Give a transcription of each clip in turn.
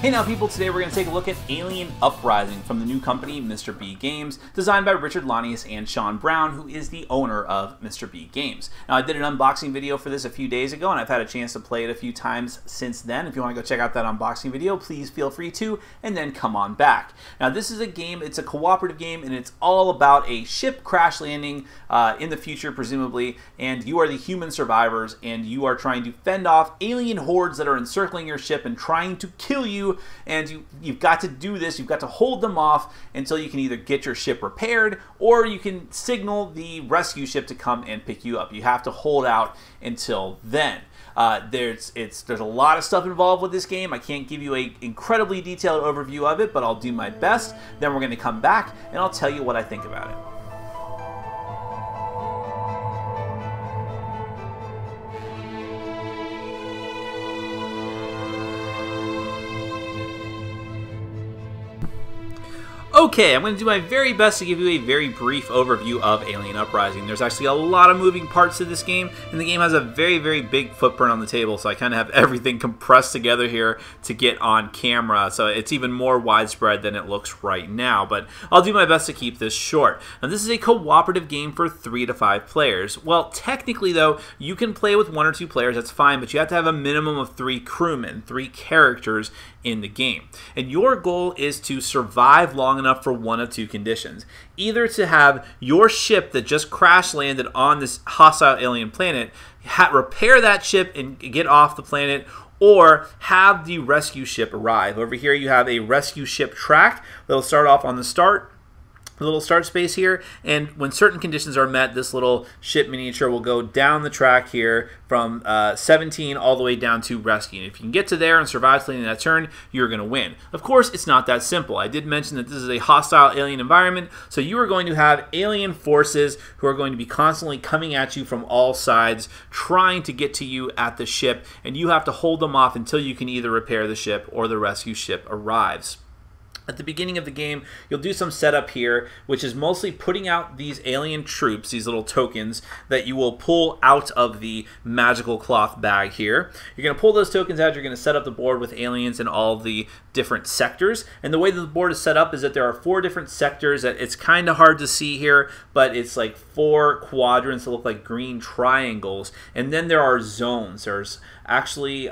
Hey now people, today we're going to take a look at Alien Uprising from the new company Mr. B Games, designed by Richard Lanius and Sean Brown, who is the owner of Mr. B Games. Now I did an unboxing video for this a few days ago and I've had a chance to play it a few times since then. If you want to go check out that unboxing video, please feel free to, and then come on back. Now this is a game, it's a cooperative game, and it's all about a ship crash landing in the future presumably, and you are the human survivors and you are trying to fend off alien hordes that are encircling your ship and trying to kill you. And you've got to do this, you've got to hold them off until you can either get your ship repaired or you can signal the rescue ship to come and pick you up. You have to hold out until then. There's a lot of stuff involved with this game. I can't give you an incredibly detailed overview of it, but I'll do my best. Then we're going to come back and I'll tell you what I think about it. Okay, I'm going to do my very best to give you a very brief overview of Alien Uprising. There's actually a lot of moving parts to this game, and the game has a very, very big footprint on the table, so I kind of have everything compressed together here to get on camera, so it's even more widespread than it looks right now, but I'll do my best to keep this short. Now, this is a cooperative game for 3 to 5 players. Well, technically, though, you can play with 1 or 2 players, that's fine, but you have to have a minimum of 3 crewmen, 3 characters in the game. And your goal is to survive long enough for one of 2 conditions. Either to have your ship that just crash landed on this hostile alien planet, repair that ship and get off the planet, or have the rescue ship arrive. Over here you have a rescue ship track that'll start off on the little start space here, and when certain conditions are met, this little ship miniature will go down the track here from 17 all the way down to rescue. And if you can get to there and survive till the end of that turn, you're going to win. Of course, it's not that simple. I did mention that this is a hostile alien environment, so you are going to have alien forces who are going to be constantly coming at you from all sides, trying to get to you at the ship, and you have to hold them off until you can either repair the ship or the rescue ship arrives. At the beginning of the game, you'll do some setup here, which is mostly putting out these alien troops, these little tokens, that you will pull out of the magical cloth bag here. You're going to pull those tokens out, you're going to set up the board with aliens in all the different sectors. And the way that the board is set up is that there are 4 different sectors. That it's kind of hard to see here, but it's like 4 quadrants that look like green triangles. And then there are zones. There's actually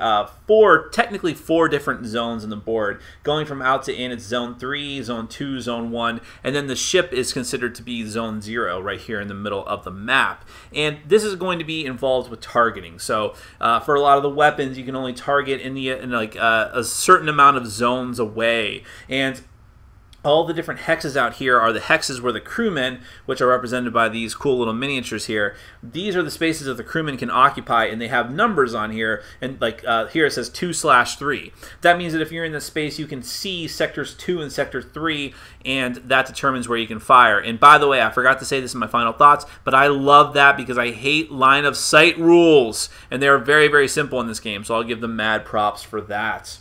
technically 4 different zones on the board. Going from out to in, it's Zone 3, Zone 2, Zone 1, and then the ship is considered to be Zone 0 right here in the middle of the map. And this is going to be involved with targeting. So for a lot of the weapons, you can only target in a certain amount of zones away. And all the different hexes out here are the hexes where the crewmen, which are represented by these cool little miniatures here, these are the spaces that the crewmen can occupy, and they have numbers on here, and like here it says 2/3. That means that if you're in this space, you can see sectors 2 and sector 3, and that determines where you can fire. And by the way, I forgot to say this in my final thoughts, but I love that because I hate line of sight rules, and they're very, very simple in this game, so I'll give them mad props for that.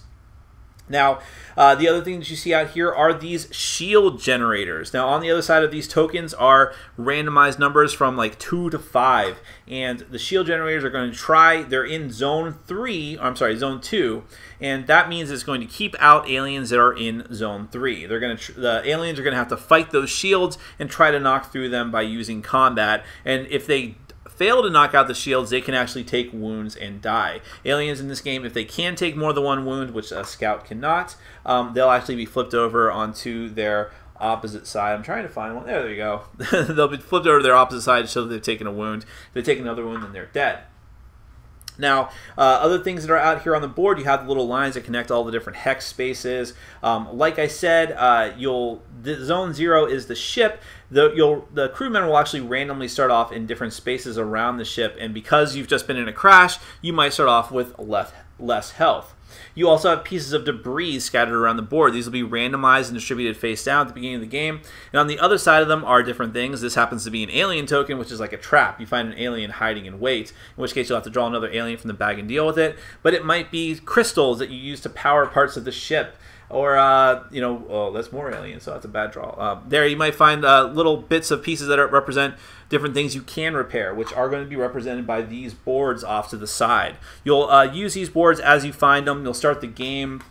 Now, the other thing that you see out here are these shield generators. Now, on the other side of these tokens are randomized numbers from like 2 to 5. And the shield generators are going to they're in Zone 2. And that means it's going to keep out aliens that are in Zone 3. The aliens are going to have to fight those shields and try to knock through them by using combat. And if they fail to knock out the shields, they can actually take wounds and die. Aliens in this game, if they can take more than 1 wound, which a scout cannot, they'll actually be flipped over onto their opposite side. I'm trying to find one. There you go. They'll be flipped over to their opposite side to show that they've taken a wound. If they take another wound, then they're dead. Now, other things that are out here on the board, you have the little lines that connect all the different hex spaces. Like I said, the Zone 0 is the ship. The crewmen will actually randomly start off in different spaces around the ship, and because you've just been in a crash, you might start off with less health. You also have pieces of debris scattered around the board. These will be randomized and distributed face down at the beginning of the game. And on the other side of them are different things. This happens to be an alien token, which is like a trap. You find an alien hiding in wait, in which case you'll have to draw another alien from the bag and deal with it. But it might be crystals that you use to power parts of the ship. Or, oh, that's more aliens, so that's a bad draw. There you might find little bits of pieces that represent different things you can repair, which are going to be represented by these boards off to the side. You'll use these boards as you find them. You'll start the game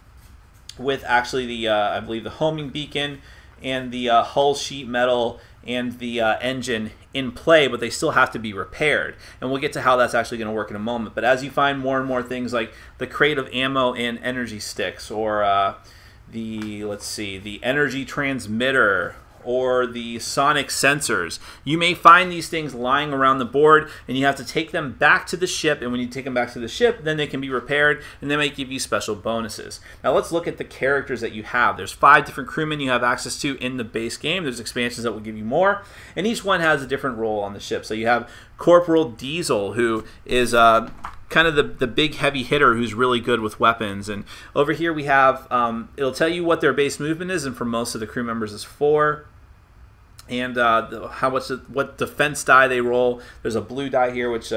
with actually the, I believe, the homing beacon and the hull sheet metal and the engine in play, but they still have to be repaired. And we'll get to how that's actually going to work in a moment. But as you find more and more things like the crate of ammo and energy sticks, or the energy transmitter, or the sonic sensors, you may find these things lying around the board, and you have to take them back to the ship. And when you take them back to the ship, then they can be repaired, and they might give you special bonuses. Now let's look at the characters that you have. There's 5 different crewmen you have access to in the base game. There's expansions that will give you more, and each one has a different role on the ship. So you have Corporal Diesel, who is kind of the big heavy hitter who's really good with weapons. And over here we have, it'll tell you what their base movement is, and for most of the crew members is 4. And what defense die they roll. There's a blue die here, which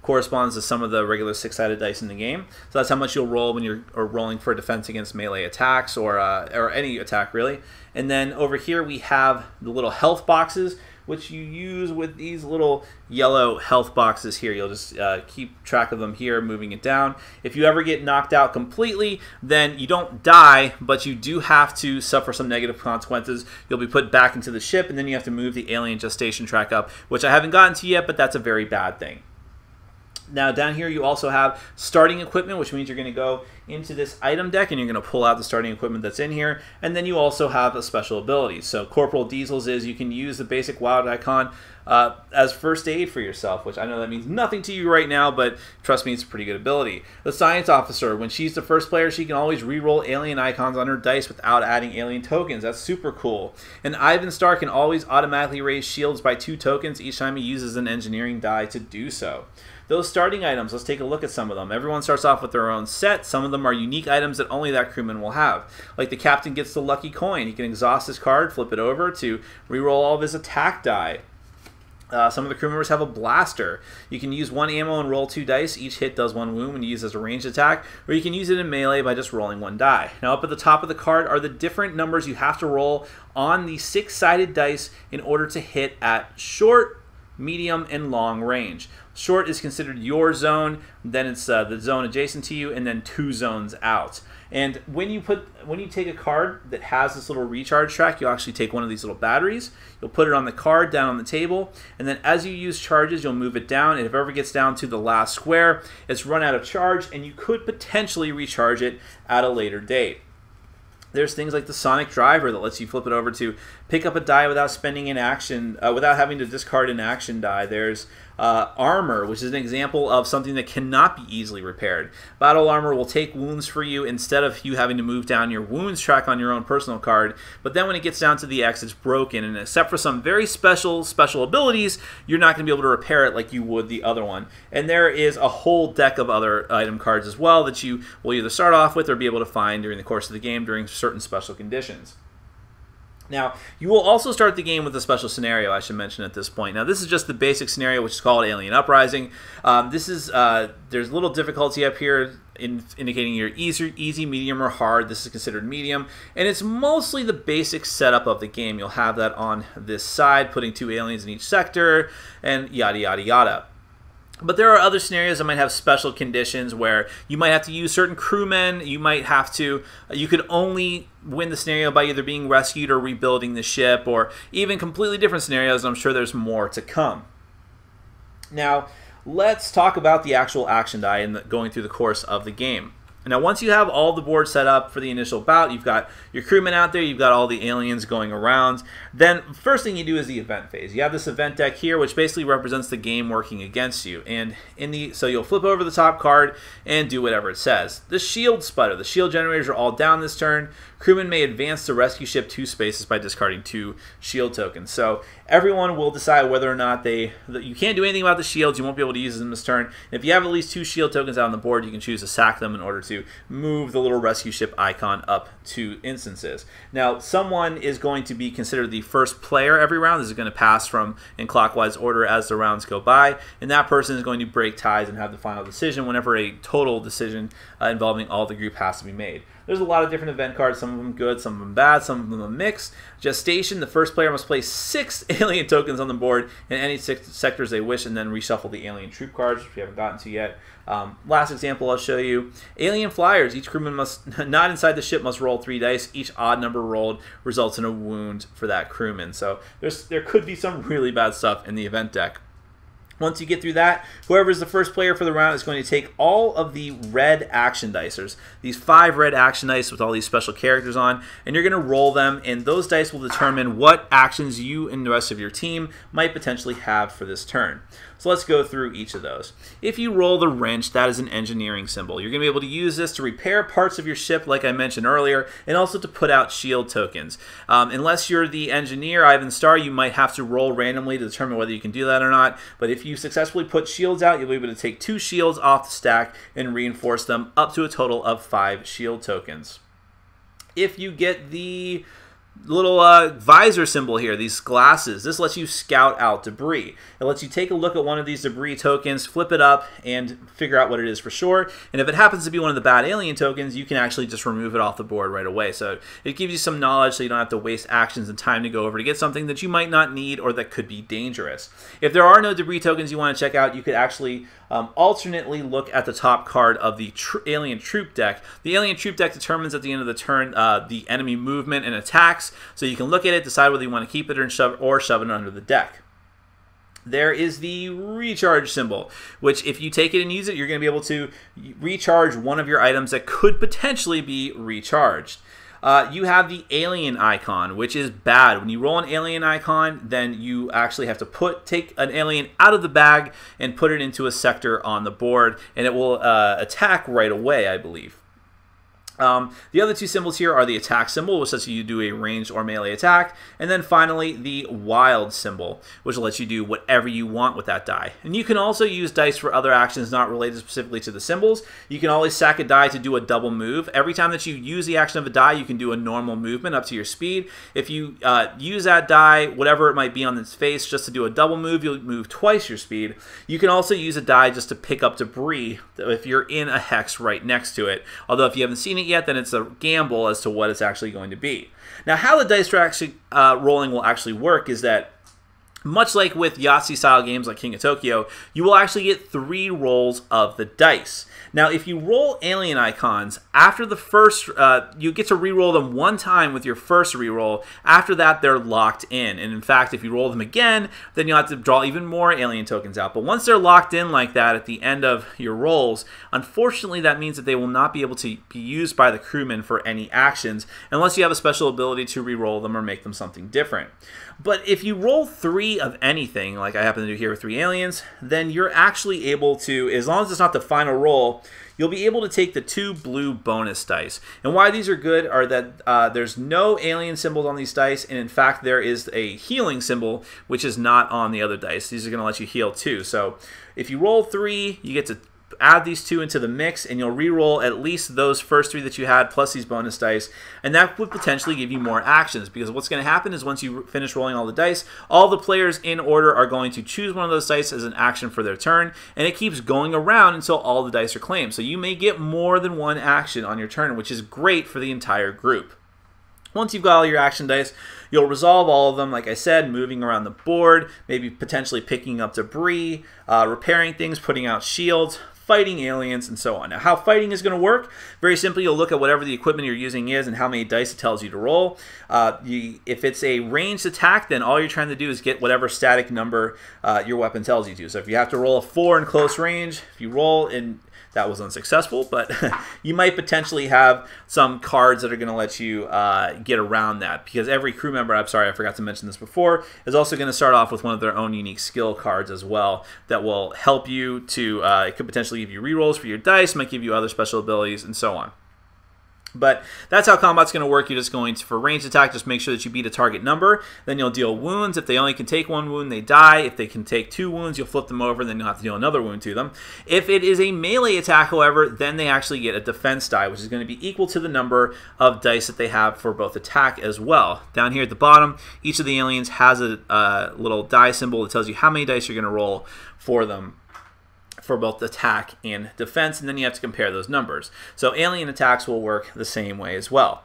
corresponds to some of the regular 6-sided dice in the game. So that's how much you'll roll when you're rolling for defense against melee attacks, or any attack really. And then over here we have the little health boxes, which you use with these little yellow health boxes here. You'll just keep track of them here, moving it down. If you ever get knocked out completely, then you don't die, but you do have to suffer some negative consequences. You'll be put back into the ship, and then you have to move the alien gestation track up, which I haven't gotten to yet, but that's a very bad thing. Now down here you also have starting equipment, which means you're going to go into this item deck and you're going to pull out the starting equipment that's in here. And then you also have a special ability. So Corporal Diesel's is you can use the basic wild icon as first aid for yourself, which I know that means nothing to you right now, but trust me, it's a pretty good ability. The Science Officer, when she's the first player, she can always re-roll alien icons on her dice without adding alien tokens. That's super cool. And Ivan Star can always automatically raise shields by 2 tokens each time he uses an engineering die to do so. Those starting items, let's take a look at some of them. Everyone starts off with their own set. Some of them are unique items that only that crewman will have. Like the captain gets the lucky coin. He can exhaust his card, flip it over to reroll all of his attack die. Some of the crew members have a blaster. You can use 1 ammo and roll 2 dice. Each hit does 1 wound when you use as a ranged attack, or you can use it in melee by just rolling 1 die. Now up at the top of the card are the different numbers you have to roll on the 6-sided dice in order to hit at short, medium, and long range. Short is considered your zone, then it's the zone adjacent to you, and then 2 zones out. And when you take a card that has this little recharge track, you'll actually take one of these little batteries, you'll put it on the card down on the table, and then as you use charges, you'll move it down, and if it ever gets down to the last square, it's run out of charge, and you could potentially recharge it at a later date. There's things like the Sonic Driver that lets you flip it over to pick up a die without spending an action, without having to discard an action die. There's Armor, which is an example of something that cannot be easily repaired. Battle Armor will take wounds for you instead of you having to move down your wounds track on your own personal card. But then when it gets down to the X, it's broken, and except for some very special abilities, you're not going to be able to repair it like you would the other one. And there is a whole deck of other item cards as well that you will either start off with or be able to find during the course of the game during certain special conditions. Now, you will also start the game with a special scenario I should mention at this point. Now, this is just the basic scenario, which is called Alien Uprising. There's a little difficulty up here indicating you're easy, medium, or hard. This is considered medium, and it's mostly the basic setup of the game. You'll have that on this side, putting 2 aliens in each sector, and yada, yada, yada. But there are other scenarios that might have special conditions where you might have to use certain crewmen. You could only win the scenario by either being rescued or rebuilding the ship, or even completely different scenarios. I'm sure there's more to come. Now, let's talk about the actual action die and going through the course of the game. Now, once you have all the board set up for the initial bout, you've got your crewmen out there, you've got all the aliens going around, then first thing you do is the event phase. You have this event deck here, which basically represents the game working against you. And so you'll flip over the top card and do whatever it says. The shield sputter. The shield generators are all down this turn. Crewmen may advance the rescue ship 2 spaces by discarding 2 shield tokens. So everyone will decide whether or not you can't do anything about the shields. You won't be able to use them this turn. And if you have at least 2 shield tokens out on the board, you can choose to sack them in order to move the little rescue ship icon up 2 instances. Now, someone is going to be considered the first player every round. This is going to pass in clockwise order as the rounds go by, and that person is going to break ties and have the final decision whenever a total decision involving all the group has to be made. There's a lot of different event cards, some of them good, some of them bad, some of them a mix. Gestation, the first player must place 6 alien tokens on the board in any 6 sectors they wish, and then reshuffle the alien troop cards, which we haven't gotten to yet. Last example I'll show you. Alien flyers. Each crewman must, not inside the ship, must roll 3 dice. Each odd number rolled results in a wound for that crewman. So there could be some really bad stuff in the event deck. Once you get through that, whoever is the first player for the round is going to take all of the red action dice. There's these 5 red action dice with all these special characters on, and you're going to roll them, and those dice will determine what actions you and the rest of your team might potentially have for this turn. So let's go through each of those. If you roll the wrench, that is an engineering symbol. You're going to be able to use this to repair parts of your ship, like I mentioned earlier, and also to put out shield tokens. Unless you're the engineer, Ivan Star, you might have to roll randomly to determine whether you can do that or not. But if you successfully put shields out, you'll be able to take 2 shields off the stack and reinforce them up to a total of 5 shield tokens. If you get the little visor symbol here, these glasses, this lets you scout out debris. It lets you take a look at one of these debris tokens, flip it up, and figure out what it is for sure. And if it happens to be one of the bad alien tokens, you can actually just remove it off the board right away. So it gives you some knowledge so you don't have to waste actions and time to go over to get something that you might not need or that could be dangerous. If there are no debris tokens you want to check out, you could actually alternately look at the top card of the alien troop deck. The alien troop deck determines at the end of the turn the enemy movement and attacks, so you can look at it, decide whether you want to keep it or shove it under the deck. There is the recharge symbol, which if you take it and use it, you're going to be able to recharge one of your items that could potentially be recharged. You have the alien icon, which is bad. When you roll an alien icon, then you actually have to take an alien out of the bag and put it into a sector on the board, and it will attack right away, I believe. The other 2 symbols here are the attack symbol, which lets you do a ranged or melee attack, and then finally the wild symbol, which will let you do whatever you want with that die. And you can also use dice for other actions not related specifically to the symbols. You can always sack a die to do a double move. Every time that you use the action of a die, you can do a normal movement up to your speed. If you use that die, whatever it might be on its face, just to do a double move, you'll move twice your speed. You can also use a die just to pick up debris if you're in a hex right next to it. Although if you haven't seen it yet, then it's a gamble as to what it's actually going to be. Now, how the dice rolling will actually work is that, much like with Yahtzee-style games like King of Tokyo, you will actually get 3 rolls of the dice. Now, if you roll alien icons, after the first, you get to re-roll them 1 time with your first re-roll. After that, they're locked in. And in fact, if you roll them again, then you'll have to draw even more alien tokens out. But once they're locked in like that at the end of your rolls, unfortunately, that means that they will not be able to be used by the crewmen for any actions unless you have a special ability to re-roll them or make them something different. But if you roll 3 of anything, like I happen to do here with 3 aliens, then you're actually able to, as long as it's not the final roll, you'll be able to take the 2 blue bonus dice. And why these are good are that there's no alien symbols on these dice, and in fact there is a healing symbol which is not on the other dice. These are going to let you heal too. So if you roll 3, you get to add these 2 into the mix, and you'll re-roll at least those first 3 that you had plus these bonus dice, and that would potentially give you more actions, because what's going to happen is once you finish rolling all the dice, all the players in order are going to choose one of those dice as an action for their turn, and it keeps going around until all the dice are claimed. So you may get more than 1 action on your turn, which is great for the entire group. Once you've got all your action dice, you'll resolve all of them, like I said, moving around the board, maybe potentially picking up debris, repairing things, putting out shields, fighting aliens, and so on. Now, how fighting is going to work? Very simply, you'll look at whatever the equipment you're using is and how many dice it tells you to roll. If it's a ranged attack, then all you're trying to do is get whatever static number your weapon tells you to. So if you have to roll a 4 in close range, if you roll in... That was unsuccessful, but you might potentially have some cards that are going to let you get around that, because every crew member, I'm sorry, I forgot to mention this before, is also going to start off with one of their own unique skill cards as well that will help you to, it could potentially give you rerolls for your dice, might give you other special abilities, and so on. But that's how combat's going to work. You're just going to, for ranged attack, just make sure that you beat a target number. Then you'll deal wounds. If they only can take 1 wound, they die. If they can take 2 wounds, you'll flip them over, and then you'll have to deal another wound to them. If it is a melee attack, however, then they actually get a defense die, which is going to be equal to the number of dice that they have for both attack as well. Down here at the bottom, each of the aliens has a little die symbol that tells you how many dice you're going to roll for them for both attack and defense, and then you have to compare those numbers. So alien attacks will work the same way as well.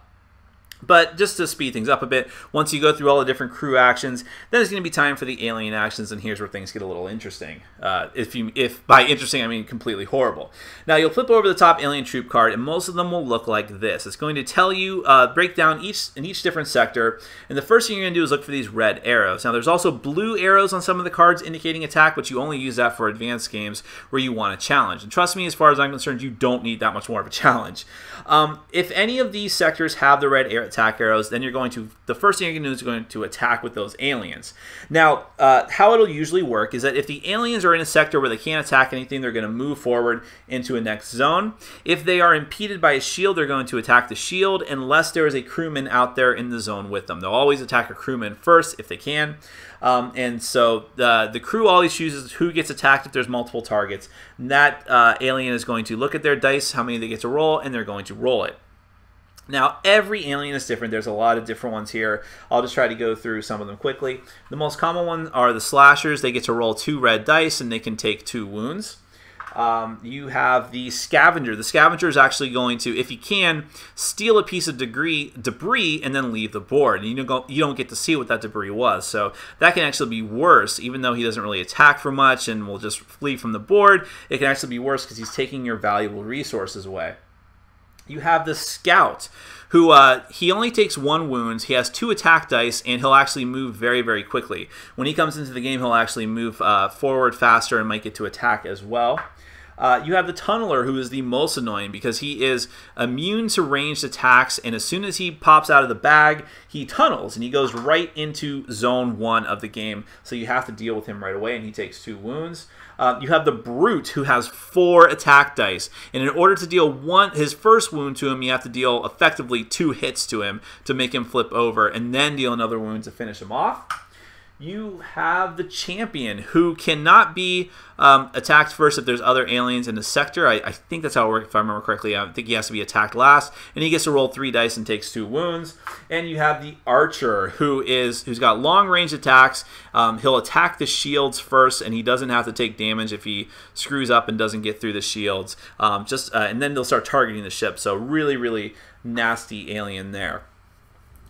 But just to speed things up a bit, once you go through all the different crew actions, then it's going to be time for the alien actions, and here's where things get a little interesting. If by interesting I mean completely horrible. Now you'll flip over the top alien troop card, and most of them will look like this. It's going to tell you, break down in each different sector, and the first thing you're going to do is look for these red arrows. Now there's also blue arrows on some of the cards indicating attack, but you only use that for advanced games where you want a challenge. And trust me, as far as I'm concerned, you don't need that much more of a challenge. If any of these sectors have the red attack arrows, then the first thing you're going to do is going to attack with those aliens. Now, how it'll usually work is that if the aliens are in a sector where they can't attack anything, they're going to move forward into a next zone. If they are impeded by a shield, they're going to attack the shield unless there is a crewman out there in the zone with them. They'll always attack a crewman first if they can. And so the crew always chooses who gets attacked if there's multiple targets. And that alien is going to look at their dice, how many they get to roll, and they're going to roll it. Now, every alien is different. There's a lot of different ones here. I'll just try to go through some of them quickly. The most common ones are the slashers. They get to roll 2 red dice, and they can take 2 wounds. You have the scavenger. The scavenger is actually going to, if he can, steal a piece of debris and then leave the board. And you don't get to see what that debris was. So that can actually be worse, even though he doesn't really attack for much and will just flee from the board. It can actually be worse because he's taking your valuable resources away. You have the scout, who he only takes 1 wound. He has 2 attack dice, and he'll actually move very, very quickly. When he comes into the game, he'll actually move forward faster and might get to attack as well. You have the tunneler, who is the most annoying because he is immune to ranged attacks, and as soon as he pops out of the bag, he tunnels, and he goes right into zone 1 of the game. So you have to deal with him right away, and he takes 2 wounds. You have the brute, who has 4 attack dice, and in order to deal his first wound to him, you have to deal effectively 2 hits to him to make him flip over, and then deal another wound to finish him off. You have the champion, who cannot be attacked first if there's other aliens in the sector. I think that's how it works, if I remember correctly. I think he has to be attacked last, and he gets to roll 3 dice and takes 2 wounds. And you have the archer, who's got long-range attacks. He'll attack the shields first, and he doesn't have to take damage if he screws up and doesn't get through the shields. And then they'll start targeting the ship. So really, really nasty alien there.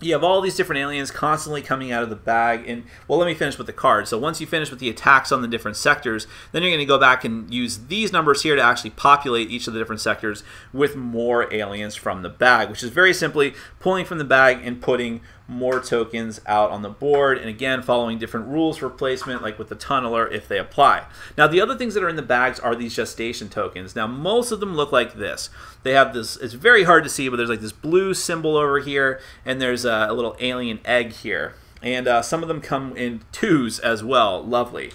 You have all these different aliens constantly coming out of the bag. And well, let me finish with the cards. So once you finish with the attacks on the different sectors, then you're going to go back and use these numbers here to actually populate each of the different sectors with more aliens from the bag, which is very simply pulling from the bag and putting more tokens out on the board, and again following different rules for placement, like with the tunneler, if they apply. Now the other things that are in the bags are these gestation tokens. Now most of them look like this. They have this, it's very hard to see, but there's like this blue symbol over here, and there's a little alien egg here, and some of them come in 2s as well. Lovely.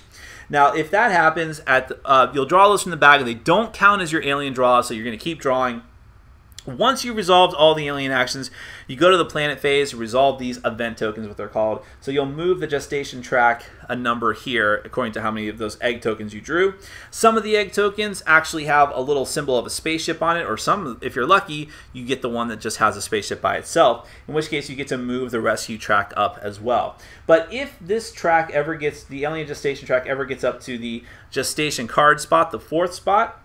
Now if that happens, you'll draw those from the bag, and they don't count as your alien draw, so you're going to keep drawing. Once you've resolved all the alien actions, you go to the planet phase to resolve these event tokens, what they're called. So you'll move the gestation track a number here according to how many of those egg tokens you drew. Some of the egg tokens actually have a little symbol of a spaceship on it, or some, if you're lucky, you get the one that just has a spaceship by itself, in which case you get to move the rescue track up as well. But if this track ever gets, the alien gestation track ever gets up to the gestation card spot, the 4th spot,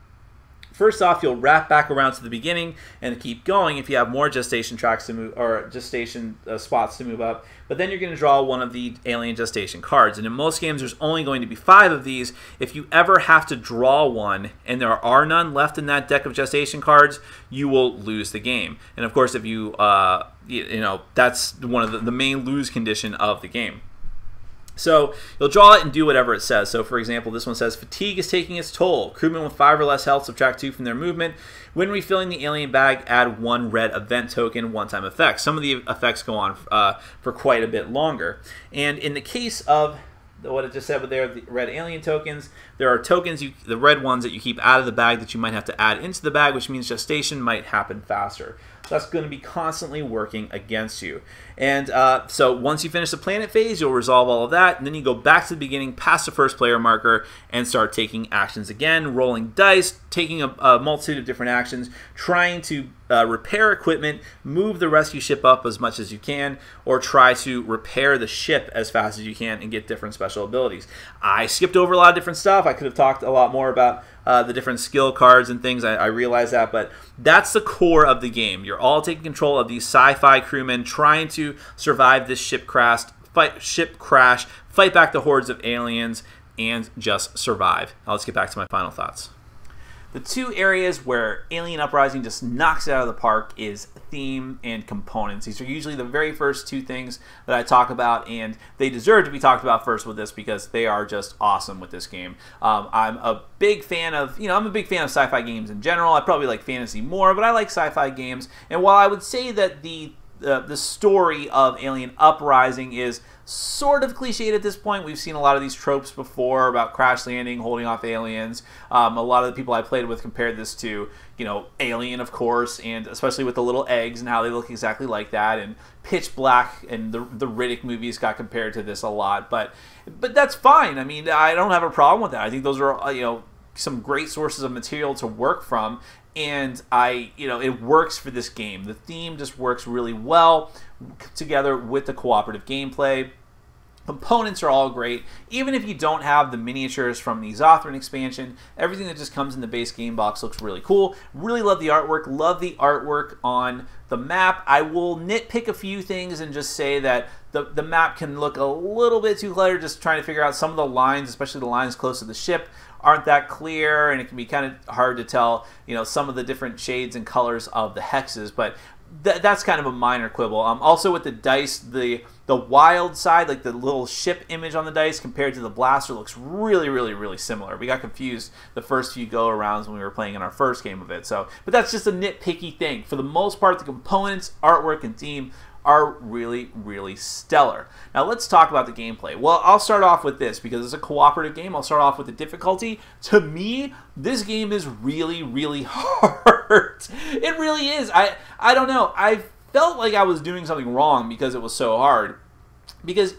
first off, you'll wrap back around to the beginning and keep going if you have more gestation tracks to move, or gestation spots to move up. But then you're going to draw one of the alien gestation cards. And in most games, there's only going to be 5 of these. If you ever have to draw one and there are none left in that deck of gestation cards, you will lose the game. And of course, if you, that's one of the main lose condition of the game. So you'll draw it and do whatever it says. So for example, this one says, fatigue is taking its toll. Crewmen with 5 or less health subtract 2 from their movement. When refilling the alien bag, add 1 red event token, one-time effect. Some of the effects go on for quite a bit longer. And in the case of what it just said with there, the red alien tokens, there are tokens, the red ones that you keep out of the bag that you might have to add into the bag, which means gestation might happen faster. So that's going to be constantly working against you. And so once you finish the planet phase, you'll resolve all of that, and then you go back to the beginning, past the first player marker, and start taking actions again, rolling dice, taking a multitude of different actions, trying to repair equipment, move the rescue ship up as much as you can, or try to repair the ship as fast as you can and get different special abilities. I skipped over a lot of different stuff. I could have talked a lot more about the different skill cards and things. I realize that, but that's the core of the game. You're all taking control of these sci-fi crewmen trying to survive this ship crash, fight back the hordes of aliens, and just survive. Now let's get back to my final thoughts. The two areas where Alien Uprising just knocks it out of the park is theme and components. These are usually the very first two things that I talk about, and they deserve to be talked about first with this because they are just awesome with this game. I'm a big fan of, I'm a big fan of sci-fi games in general. I probably like fantasy more, but I like sci-fi games. And while I would say that the story of Alien Uprising is sort of cliched at this point. We've seen a lot of these tropes before about crash landing, holding off aliens. A lot of the people I played with compared this to, Alien, of course, and especially with the little eggs and how they look exactly like that. And Pitch Black and the Riddick movies got compared to this a lot. But that's fine. I mean, I don't have a problem with that. I think those are, some great sources of material to work from. And it works for this game. The theme just works really well together with the cooperative gameplay. Components are all great. Even if you don't have the miniatures from the Zothran expansion, everything that just comes in the base game box looks really cool. Really love the artwork. Love the artwork on the map. I will nitpick a few things and just say that the map can look a little bit too cluttered, just trying to figure out some of the lines, especially the lines close to the ship, aren't that clear, and it can be kind of hard to tell, some of the different shades and colors of the hexes, but that's kind of a minor quibble. Also with the dice, the wild side, like the little ship image on the dice compared to the blaster, looks really, really, really similar. We got confused the first few go-arounds when we were playing in our first game of it, but that's just a nitpicky thing. For the most part, the components, artwork, and theme are really, really stellar. Now let's talk about the gameplay. Well, I'll start off with this because it's a cooperative game. I'll start off with the difficulty. To me, this game is really, really hard. It really is. I don't know. I felt like I was doing something wrong because it was so hard. Because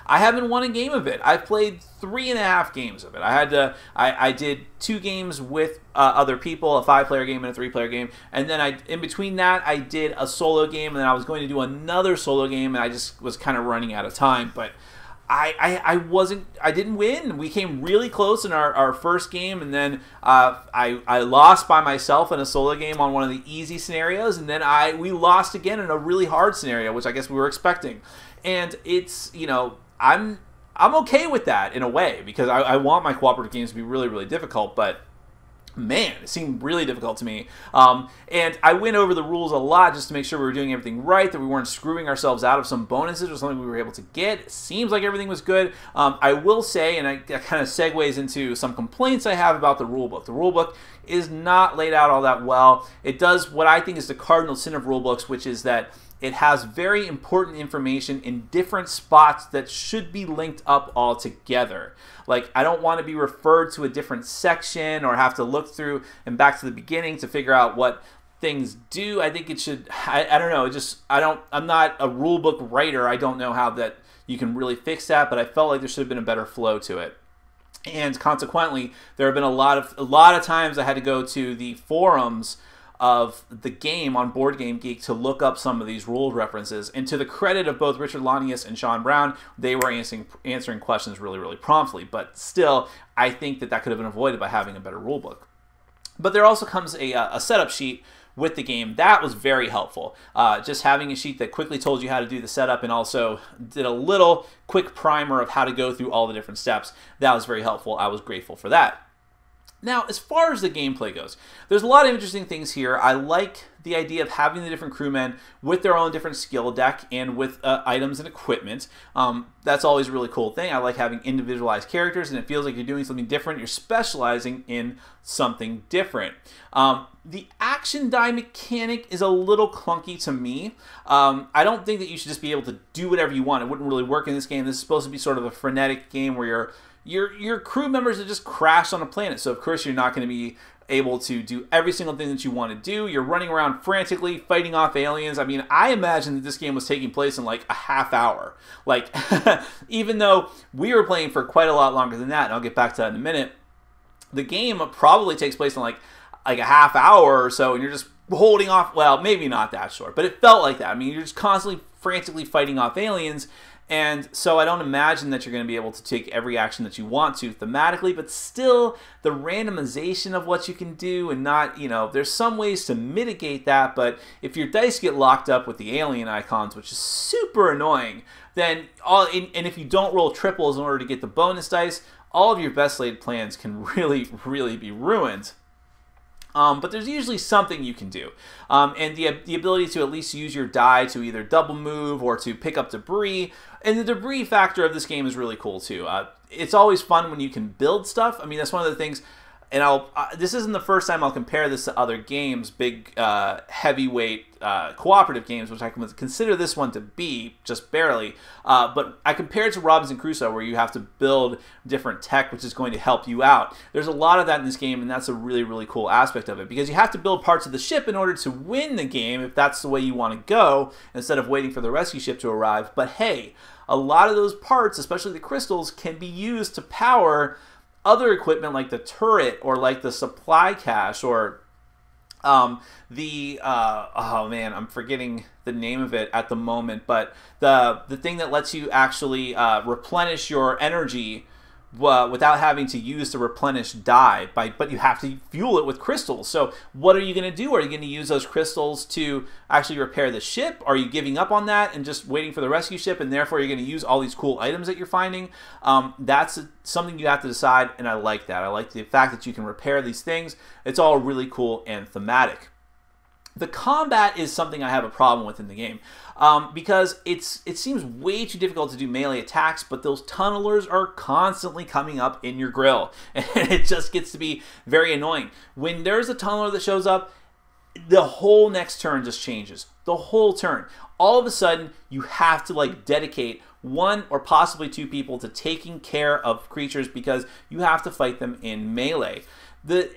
I haven't won a game of it. I've played 3.5 games of it. I did 2 games with other people, a 5-player game and a 3-player game, and then in between that I did a solo game, and then I was going to do another solo game, and I just was kind of running out of time. But I didn't win. We came really close in our first game, and then I lost by myself in a solo game on one of the easy scenarios, and then we lost again in a really hard scenario, which I guess we were expecting. And it's, I'm okay with that in a way because I want my cooperative games to be really, really difficult, but man, it seemed really difficult to me. And I went over the rules a lot just to make sure we were doing everything right, that we weren't screwing ourselves out of some bonuses or something we were able to get. It seems like everything was good. I will say, and that kind of segues into some complaints I have about the rulebook. The rulebook is not laid out all that well. It does what I think is the cardinal sin of rulebooks, which is that it has very important information in different spots that should be linked up all together. Like, I don't want to be referred to a different section or have to look through and back to the beginning to figure out what things do. I think it should, I don't know, I'm not a rulebook writer. I don't know how that you can really fix that, but I felt like there should have been a better flow to it. And consequently, there have been a lot of times I had to go to the forums of the game on Board Game Geek to look up some of these rule references. And to the credit of both Richard Lanius and Sean Brown, they were answering questions really, really promptly. But still, I think that could have been avoided by having a better rule book. But there also comes a setup sheet with the game. That was very helpful. Just having a sheet that quickly told you how to do the setup and also did a little quick primer of how to go through all the different steps. That was very helpful. I was grateful for that. Now, as far as the gameplay goes, there's a lot of interesting things here. I like the idea of having the different crewmen with their own different skill deck and with items and equipment. That's always a really cool thing. I like having individualized characters, and it feels like you're doing something different. You're specializing in something different. The action die mechanic is a little clunky to me. I don't think that you should just be able to do whatever you want. It wouldn't really work in this game. This is supposed to be sort of a frenetic game where your crew members have just crashed on a planet, so of course you're not going to be able to do every single thing that you want to do. You're running around frantically fighting off aliens. I mean, I imagine that this game was taking place in like a half hour. Like, even though we were playing for quite a lot longer than that, and I'll get back to that in a minute, the game probably takes place in like a half hour or so, and you're just holding off, well, maybe not that short, but it felt like that. I mean, you're just constantly frantically fighting off aliens. And so I don't imagine that you're going to be able to take every action that you want to thematically, but still the randomization of what you can do and not, there's some ways to mitigate that, but if your dice get locked up with the alien icons, which is super annoying, then and if you don't roll triples in order to get the bonus dice, all of your best laid plans can really, really be ruined. But there's usually something you can do. And the ability to at least use your die to either double move or to pick up debris. And the debris factor of this game is really cool too. It's always fun when you can build stuff. I mean, that's one of the things, and this isn't the first time I'll compare this to other games, big heavyweight cooperative games, which I consider this one to be, just barely. But I compare it to Robinson Crusoe, where you have to build different tech, which is going to help you out. There's a lot of that in this game, and that's a really, really cool aspect of it, because you have to build parts of the ship in order to win the game, if that's the way you want to go, instead of waiting for the rescue ship to arrive. But hey, a lot of those parts, especially the crystals, can be used to power other equipment like the turret or like the supply cache or oh man, I'm forgetting the name of it at the moment, but the thing that lets you actually replenish your energy without having to use the replenish die, but you have to fuel it with crystals. So what are you going to do? Are you going to use those crystals to actually repair the ship? Are you giving up on that and just waiting for the rescue ship, and therefore you're going to use all these cool items that you're finding? That's something you have to decide, and I like that. I like the fact that you can repair these things. It's all really cool and thematic. The combat is something I have a problem with in the game, because it seems way too difficult to do melee attacks, but those tunnelers are constantly coming up in your grill, and it just gets to be very annoying. When there's a tunneler that shows up, the whole next turn just changes. The whole turn. All of a sudden, you have to dedicate one or possibly two people to taking care of creatures, because you have to fight them in melee.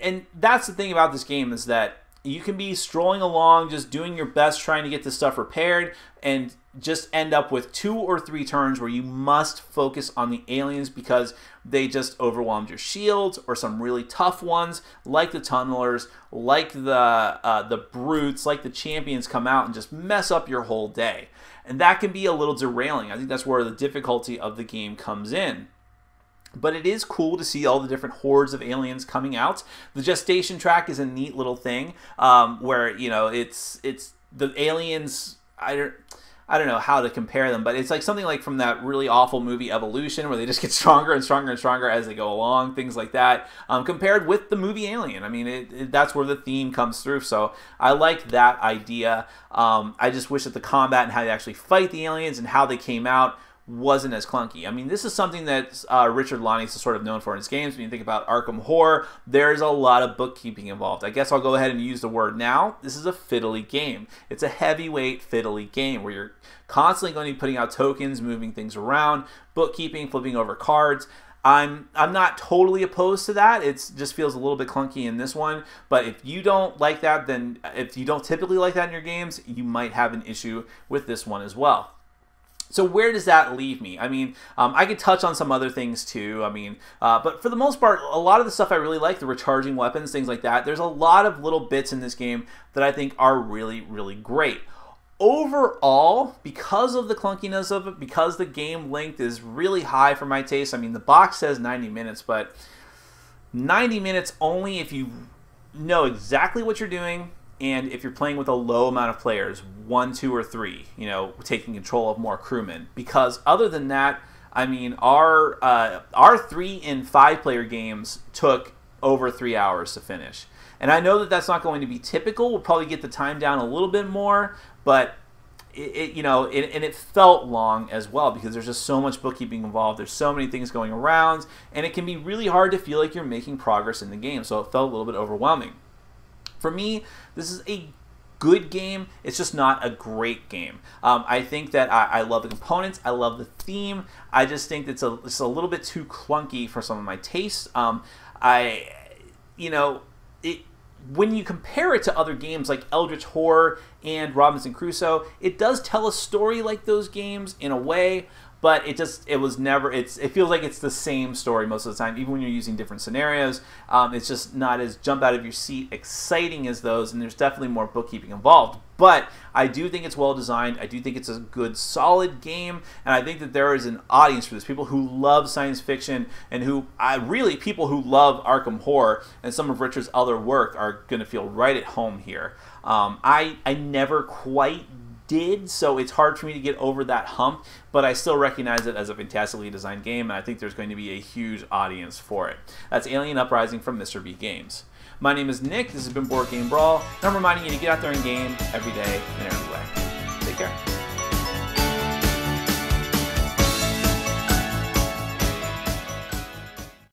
And that's the thing about this game, is that you can be strolling along, just doing your best trying to get this stuff repaired, and just end up with 2 or 3 turns where you must focus on the aliens because they just overwhelmed your shields, or some really tough ones like the tunnelers, like the brutes, like the champions come out and just mess up your whole day. And that can be a little derailing. I think that's where the difficulty of the game comes in. But it is cool to see all the different hordes of aliens coming out. The Gestation track is a neat little thing, where it's the aliens. I don't know how to compare them, but it's like something like from that really awful movie Evolution, where they just get stronger and stronger and stronger as they go along, things like that. Compared with the movie Alien, I mean, that's where the theme comes through. So I like that idea. I just wish that the combat and how they actually fight the aliens and how they came out wasn't as clunky. I mean, this is something that Richard Lonnie is sort of known for in his games. When you think about Arkham Horror, there's a lot of bookkeeping involved. I guess I'll go ahead and use the word now. This is a fiddly game. It's a heavyweight fiddly game where you're constantly going to be putting out tokens, moving things around, bookkeeping, flipping over cards. I'm not totally opposed to that. It just feels a little bit clunky in this one. But if you don't like that, then if you don't typically like that in your games, you might have an issue with this one as well. So where does that leave me? I mean, I could touch on some other things too. I mean, but for the most part, a lot of the stuff I really like, the recharging weapons, things like that. There's a lot of little bits in this game that I think are really, really great. Overall, because of the clunkiness of it, because the game length is really high for my taste. I mean, the box says 90 minutes, but 90 minutes only if you know exactly what you're doing, and if you're playing with a low amount of players, 1, 2, or 3, taking control of more crewmen. Because other than that, I mean, our 3 and 5 player games took over 3 hours to finish. And I know that that's not going to be typical. We'll probably get the time down a little bit more, but it felt long as well, because there's just so much bookkeeping involved. There's so many things going around, and it can be really hard to feel like you're making progress in the game. So it felt a little bit overwhelming. For me, this is a good game. It's just not a great game. I think that I love the components. I love the theme. I just think it's a little bit too clunky for some of my tastes. When you compare it to other games like Eldritch Horror and Robinson Crusoe, it does tell a story like those games in a way, but it was never, it feels like it's the same story most of the time, even when you're using different scenarios. It's just not as jump out of your seat exciting as those, and there's definitely more bookkeeping involved. But I do think it's well designed. I do think it's a good, solid game, and I think that there is an audience for this. People who love science fiction and who, really, people who love Arkham Horror and some of Richard's other work are going to feel right at home here. I never quite did, so it's hard for me to get over that hump, but I still recognize it as a fantastically designed game, and I think there's going to be a huge audience for it. That's Alien Uprising from Mr. B Games. My name is Nick, this has been Board Game Brawl, and I'm reminding you to get out there and game every day and every way. Take care.